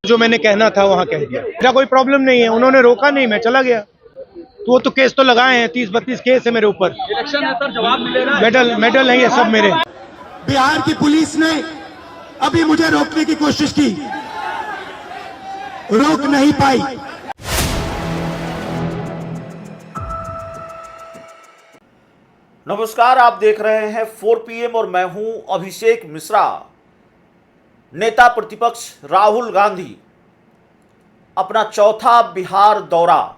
जो मैंने कहना था वहाँ कह दिया। मेरा कोई प्रॉब्लम नहीं है, उन्होंने रोका नहीं, मैं चला गया। तो वो तो केस तो लगाए हैं, 30-32 केस है मेरे ऊपर। इलेक्शन है सर, जवाब मिलेगा। मेडल है ये सब मेरे। बिहार की पुलिस ने अभी मुझे रोकने की कोशिश की, रोक नहीं पाई। नमस्कार, आप देख रहे हैं 4 PM और मैं हूं अभिषेक मिश्रा। नेता प्रतिपक्ष राहुल गांधी अपना चौथा बिहार दौरा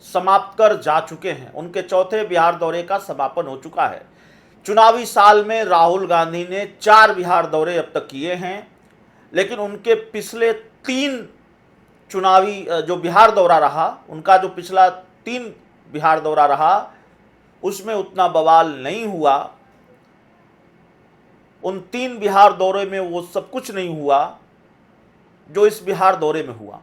समाप्त कर जा चुके हैं। उनके चौथे बिहार दौरे का समापन हो चुका है। चुनावी साल में राहुल गांधी ने 4 बिहार दौरे अब तक किए हैं, लेकिन उनके पिछले 3 चुनावी जो बिहार दौरा रहा, उनका जो पिछला 3 बिहार दौरा रहा उसमें उतना बवाल नहीं हुआ। उन 3 बिहार दौरे में वो सब कुछ नहीं हुआ जो इस बिहार दौरे में हुआ।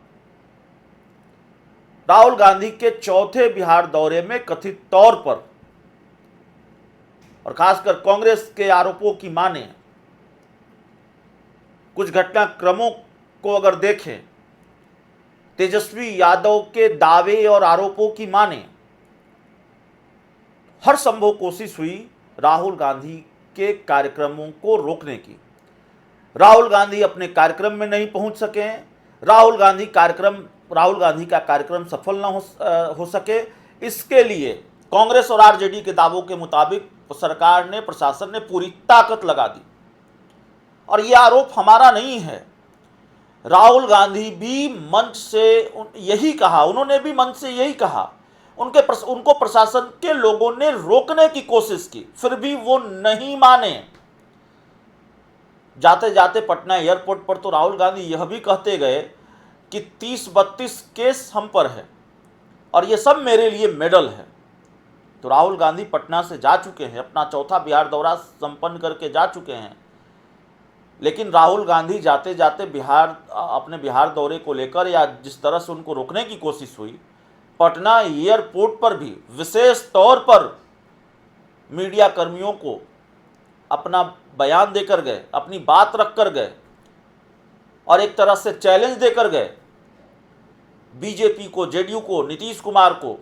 राहुल गांधी के चौथे बिहार दौरे में कथित तौर पर और खासकर कांग्रेस के आरोपों की माने, कुछ घटनाक्रमों को अगर देखें, तेजस्वी यादव के दावे और आरोपों की माने, हर संभव कोशिश हुई राहुल गांधी के कार्यक्रमों को रोकने की। राहुल गांधी अपने कार्यक्रम में नहीं पहुंच सके, राहुल गांधी का कार्यक्रम सफल न हो सके। इसके लिए कांग्रेस और आरजेडी के दावों के मुताबिक सरकार ने, प्रशासन ने पूरी ताकत लगा दी। और यह आरोप हमारा नहीं है, राहुल गांधी भी मंच से यही कहा, उन्होंने भी मंच से यही कहा। उनको प्रशासन के लोगों ने रोकने की कोशिश की, फिर भी वो नहीं माने। जाते जाते पटना एयरपोर्ट पर तो राहुल गांधी यह भी कहते गए कि 30-32 केस हम पर है और ये सब मेरे लिए मेडल है। तो राहुल गांधी पटना से जा चुके हैं, अपना चौथा बिहार दौरा संपन्न करके जा चुके हैं। लेकिन राहुल गांधी जाते जाते अपने बिहार दौरे को लेकर या जिस तरह से उनको रोकने की कोशिश हुई, पटना एयरपोर्ट पर भी विशेष तौर पर मीडिया कर्मियों को अपना बयान देकर गए, अपनी बात रखकर गए और एक तरह से चैलेंज देकर गए बीजेपी को, जेडीयू को, नीतीश कुमार को।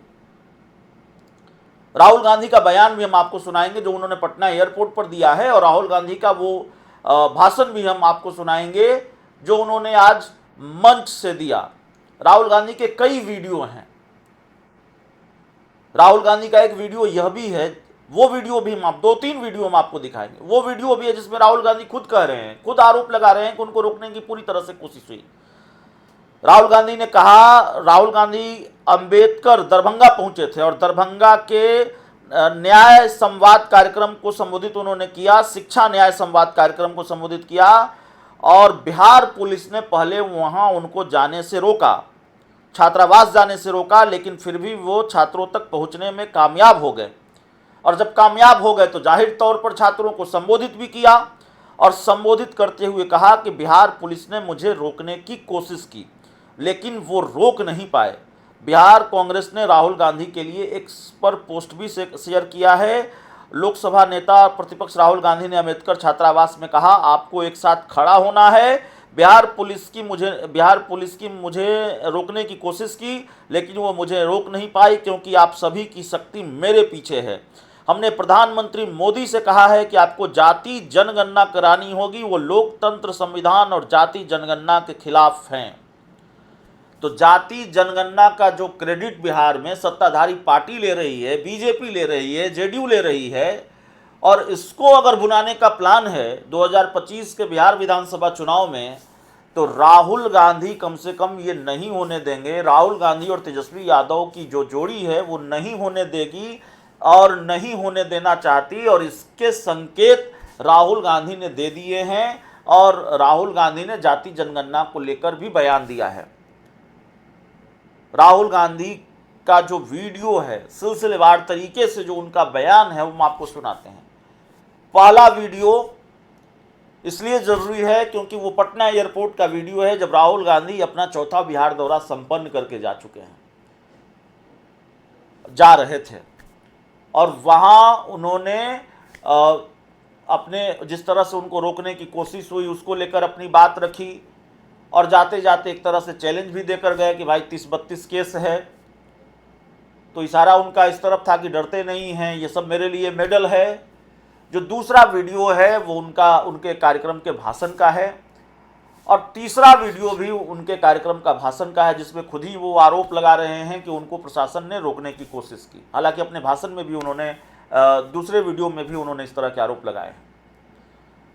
राहुल गांधी का बयान भी हम आपको सुनाएंगे जो उन्होंने पटना एयरपोर्ट पर दिया है, और राहुल गांधी का वो भाषण भी हम आपको सुनाएंगे जो उन्होंने आज मंच से दिया। राहुल गांधी के कई वीडियो हैं। राहुल गांधी का एक वीडियो यह भी है, वो वीडियो भी हम 2-3 वीडियो हम आपको दिखाएंगे। वो वीडियो भी है जिसमें राहुल गांधी खुद कह रहे हैं, खुद आरोप लगा रहे हैं कि उनको रोकने की पूरी तरह से कोशिश हुई। राहुल गांधी ने कहा, राहुल गांधी अंबेडकर दरभंगा पहुंचे थे और दरभंगा के न्याय संवाद कार्यक्रम को संबोधित उन्होंने किया, शिक्षा न्याय संवाद कार्यक्रम को संबोधित किया, और बिहार पुलिस ने पहले वहां उनको जाने से रोका, छात्रावास जाने से रोका, लेकिन फिर भी वो छात्रों तक पहुंचने में कामयाब हो गए। और जब कामयाब हो गए तो जाहिर तौर पर छात्रों को संबोधित भी किया और संबोधित करते हुए कहा कि बिहार पुलिस ने मुझे रोकने की कोशिश की, लेकिन वो रोक नहीं पाए। बिहार कांग्रेस ने राहुल गांधी के लिए एक पर पोस्ट भी शेयर किया है। लोकसभा नेता प्रतिपक्ष राहुल गांधी ने अम्बेडकर छात्रावास में कहा, आपको एक साथ खड़ा होना है। बिहार पुलिस की मुझे रोकने की कोशिश की, लेकिन वो मुझे रोक नहीं पाई क्योंकि आप सभी की शक्ति मेरे पीछे है। हमने प्रधानमंत्री मोदी से कहा है कि आपको जाति जनगणना करानी होगी, वो लोकतंत्र, संविधान और जाति जनगणना के खिलाफ हैं। तो जाति जनगणना का जो क्रेडिट बिहार में सत्ताधारी पार्टी ले रही है, बीजेपी ले रही है, जेडीयू ले रही है, और इसको अगर भुनाने का प्लान है 2025 के बिहार विधानसभा चुनाव में, तो राहुल गांधी कम से कम ये नहीं होने देंगे। राहुल गांधी और तेजस्वी यादव की जो जोड़ी है वो नहीं होने देगी और नहीं होने देना चाहती, और इसके संकेत राहुल गांधी ने दे दिए हैं। और राहुल गांधी ने जाति जनगणना को लेकर भी बयान दिया है। राहुल गांधी का जो वीडियो है, सिलसिलेवार तरीके से जो उनका बयान है, वो हम आपको सुनाते हैं। पहला वीडियो इसलिए जरूरी है क्योंकि वो पटना एयरपोर्ट का वीडियो है जब राहुल गांधी अपना चौथा बिहार दौरा संपन्न करके जा रहे थे, और वहां उन्होंने अपने जिस तरह से उनको रोकने की कोशिश हुई उसको लेकर अपनी बात रखी। और जाते जाते एक तरह से चैलेंज भी देकर गए कि भाई 30-32 केस है। तो इशारा उनका इस तरफ था कि डरते नहीं हैं, ये सब मेरे लिए मेडल है। जो दूसरा वीडियो है वो उनके कार्यक्रम के भाषण का है, और तीसरा वीडियो भी उनके कार्यक्रम का भाषण का है, जिसमें खुद ही वो आरोप लगा रहे हैं कि उनको प्रशासन ने रोकने की कोशिश की। हालांकि अपने भाषण में भी उन्होंने, दूसरे वीडियो में भी उन्होंने इस तरह के आरोप लगाए हैं।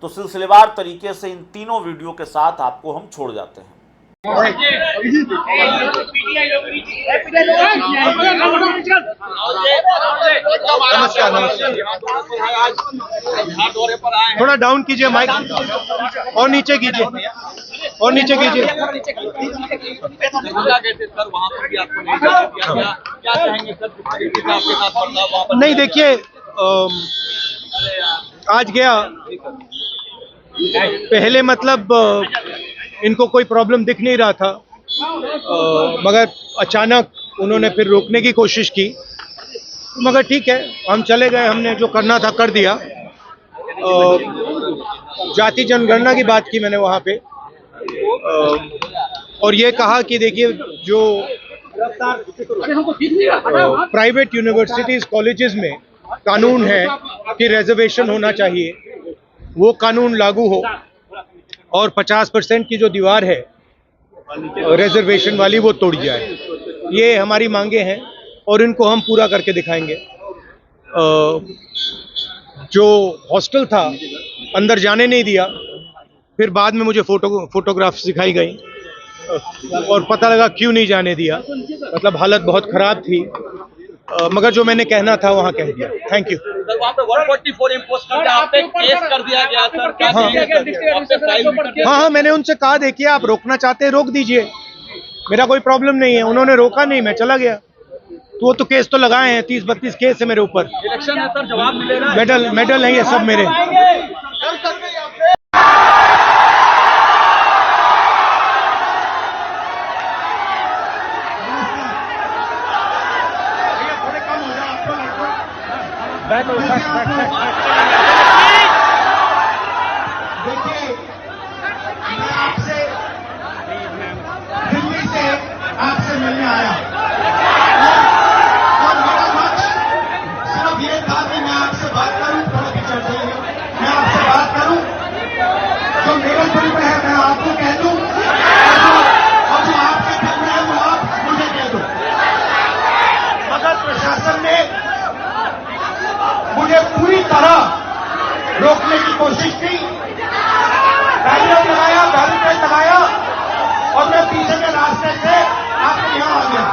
तो सिलसिलेवार तरीके से इन तीनों वीडियो के साथ आपको हम छोड़ जाते हैं। नमस्कार नमस्कार, थोड़ा डाउन कीजिए माइक, और नीचे कीजिए, और नीचे कीजिए। सर वहाँ पर भी आपको नहीं दिया, क्या कहेंगे सर, आपके साथ वहाँ पर? नहीं देखिए, आज गया पहले, मतलब इनको कोई प्रॉब्लम दिख नहीं रहा था, मगर अचानक उन्होंने फिर रोकने की कोशिश की, मगर ठीक है, हम चले गए, हमने जो करना था कर दिया। जाति जनगणना की बात की मैंने वहाँ पे, और ये कहा कि देखिए जो प्राइवेट यूनिवर्सिटीज कॉलेजेस में कानून है कि रिजर्वेशन होना चाहिए, वो कानून लागू हो, और 50% की जो दीवार है रिजर्वेशन वाली वो तोड़ी जाए। ये हमारी मांगे हैं और इनको हम पूरा करके दिखाएंगे। जो हॉस्टल था अंदर जाने नहीं दिया, फिर बाद में मुझे फोटोग्राफ्स दिखाई गई और पता लगा क्यों नहीं जाने दिया, मतलब हालत बहुत ख़राब थी, मगर जो मैंने कहना था वहाँ कह दिया। Thank you. सर वहाँ पे 144 इम्पोज कर आप पे केस कर दिया गया सर, क्या कहेंगे? हाँ, मैंने उनसे कहा देखिए आप रोकना चाहते हैं रोक दीजिए, मेरा कोई प्रॉब्लम नहीं है। उन्होंने रोका नहीं, मैं चला गया। तो वो तो केस तो लगाए हैं, 30-32 केस है मेरे ऊपर। इलेक्शन है सर, जवाब मिलेगा। मेडल नहीं है सब मेरे। देखिए, मैं आपसे दिल्ली से आपसे मिलने आया, और मेरा लक्ष्य सिर्फ ये था कि मैं आपसे बात करूं, थोड़ा पिक्चर चाहिए, मैं आपसे बात करूं, जो मेरे दिल में है मैं आपको कह दूं, और जो आपके दिल में है वो आप मुझे कह दो। मगर प्रशासन ने मुझे पूरी तरह रोकने की कोशिश की, बैरियर लगाया, और मैं पीछे के रास्ते से आपके यहां आ गया।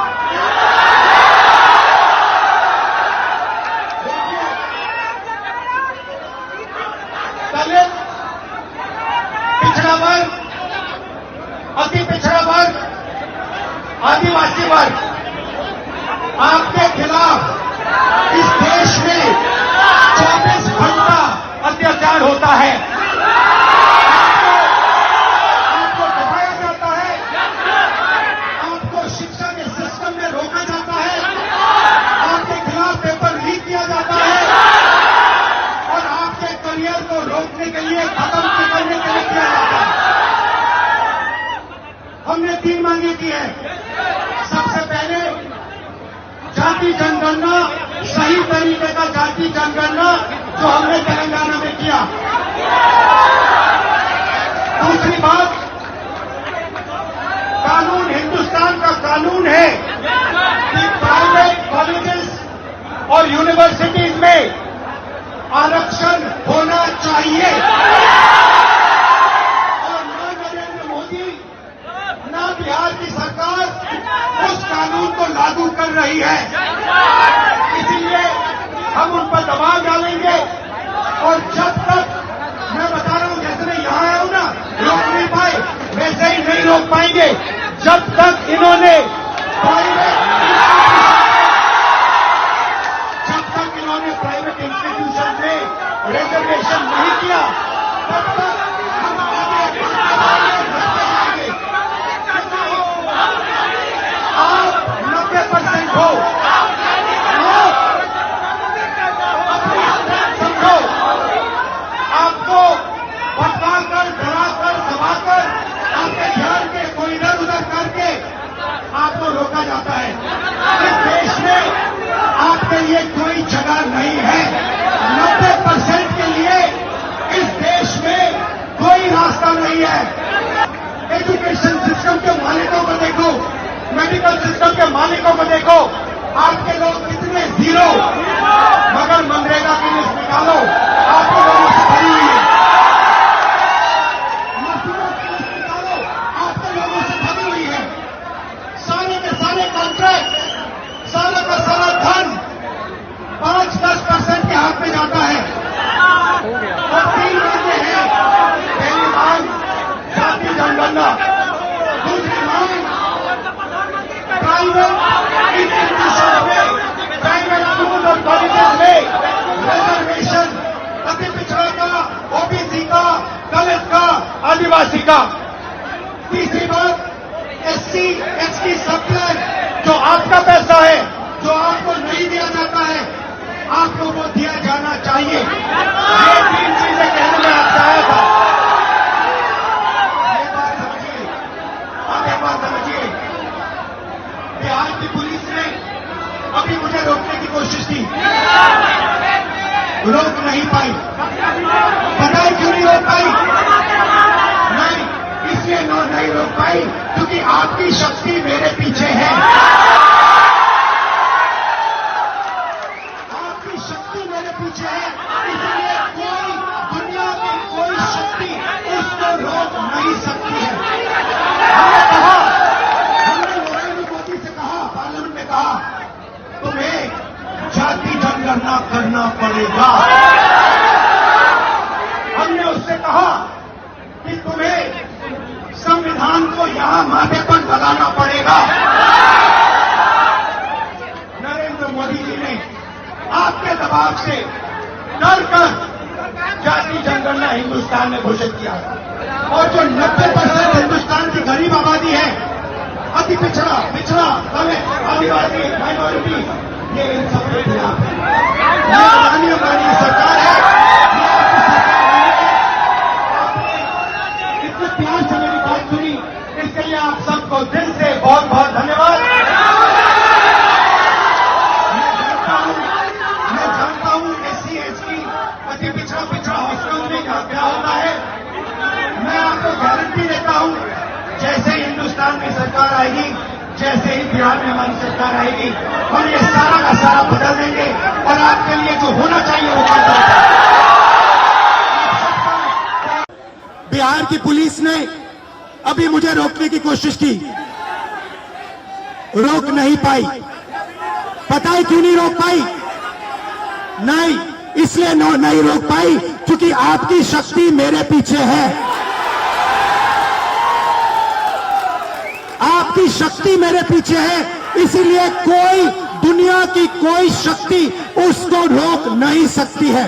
देखिए, दलित, पिछड़ा वर्ग, अति पिछड़ा वर्ग, आदिवासी वर्ग, आपके खिलाफ इस देश में 24 घंटा अत्याचार होता है, आपको दबाया जाता है, आपको शिक्षा के सिस्टम में रोका जाता है, आपके खिलाफ पेपर लीक किया जाता है, और आपके करियर को रोकने के लिए, खत्म करने के लिए किया जाता है। हमने 3 मांगे की है। सबसे पहले जाति जनगणना, सही तरीके का जाति जनगणना जो हमने तेलंगाना में किया। दूसरी बात, कानून हिंदुस्तान का कानून है कि प्राइवेट कॉलेजेस और यूनिवर्सिटीज में आरक्षण होना चाहिए, और न नरेंद्र मोदी न बिहार की सरकार उस कानून को लागू कर रही है। इसीलिए हम उन पर दबाव डालेंगे, और जब तक, मैं बता रहा हूं, जैसे मैं यहां आया हूं ना, रोक नहीं पाए, वैसे ही नहीं रोक पाएंगे जब तक इन्होंने प्राइवेट इंस्टीट्यूशन में रिजर्वेशन नहीं किया, तब तक हम आगे आप 90% हो, समझो, आपको भटकाकर, डराकर, दबाकर आपके ध्यान के जाता है। इस देश में आपके लिए कोई जगह नहीं है। 90% के लिए इस देश में कोई रास्ता नहीं है। एजुकेशन सिस्टम के मालिकों को देखो, मेडिकल सिस्टम के मालिकों को देखो, आपके लोग कितने जीरो, मगर मनरेगा की लिस्ट निकालो, आपके लोगों से भरी हुई है। मजदूरों की लिस्ट निकालो, आपके लोगों से भरी हुई है। सारे के सारे कॉन्ट्रैक्ट, सारा का सारा धन 5-10% के हाथ में जाता है। और 3 मांगे हैं। पहली मांग जाति जनगणना, दूसरी मांग प्राइवेट इंस्टीट्यूशन में, प्राइवेट स्कूल और कॉलेजेस में रिजर्वेशन, अति पिछड़ा का, ओबीसी का, दलित का, आदिवासी का। तीसरी बात एससी एसटी सब प्लान, जो आपका पैसा है, जो आपको नहीं दिया जाता है, आपको वो दिया जाना चाहिए। ये 3 चीजें कहने में आपसे आया था। ये बात समझिए, आप एक बात समझिए, बिहार की पुलिस ने अभी मुझे रोकने की कोशिश की, रोक नहीं पाई। पता है क्यों नहीं रोक पाई? नहीं, इसलिए नहीं रोक पाई क्योंकि आपकी शक्ति मेरे पीछे है। आपकी शक्ति मेरे पीछे है, इसलिए कोई दुनिया की कोई शक्ति उसको रोक नहीं सकती है। हमने कहा, हमने नरेंद्र मोदी से कहा, पार्लियामेंट में कहा, तुम्हें जाति जनगणना करना पड़ेगा। हमने उससे कहा कि तुम्हें संविधान को यहां माथे पर लगाना पड़ेगा। नरेंद्र मोदी जी ने आपके दबाव से डर कर जाति जनगणना हिंदुस्तान में घोषित किया। और जो 90% हिंदुस्तान की गरीब आबादी है, अति पिछड़ा, दलित, आदिवासी, माइनॉरिटी, ये इन सब के खिलाफ है। ये अदानी अंबानी सरकार है, ये आपकी सरकार नहीं है। आपने इतने प्यार से मेरी बात सुनी, इसके लिए आप सबको दिल से बहुत बहुत धन्यवाद। मैं जानता हूं एससी एसटी, अति पिछड़ा हॉस्टल में क्या होता है। मैं आपको गारंटी देता हूं, जैसे ही हिंदुस्तान में सरकार आएगी, जैसे ही बिहार में हमारी सरकार आएगी, हम ये सारा का सारा बदल देंगे और आपके लिए जो होना चाहिए वो कर देंगे। बिहार की पुलिस ने अभी मुझे रोकने की कोशिश की, रोक नहीं पाई। पता है क्यों नहीं रोक पाई? नहीं, इसलिए नहीं रोक पाई क्योंकि आपकी शक्ति मेरे पीछे है। आपकी शक्ति मेरे पीछे है, इसीलिए कोई दुनिया की कोई शक्ति उसको रोक नहीं सकती है।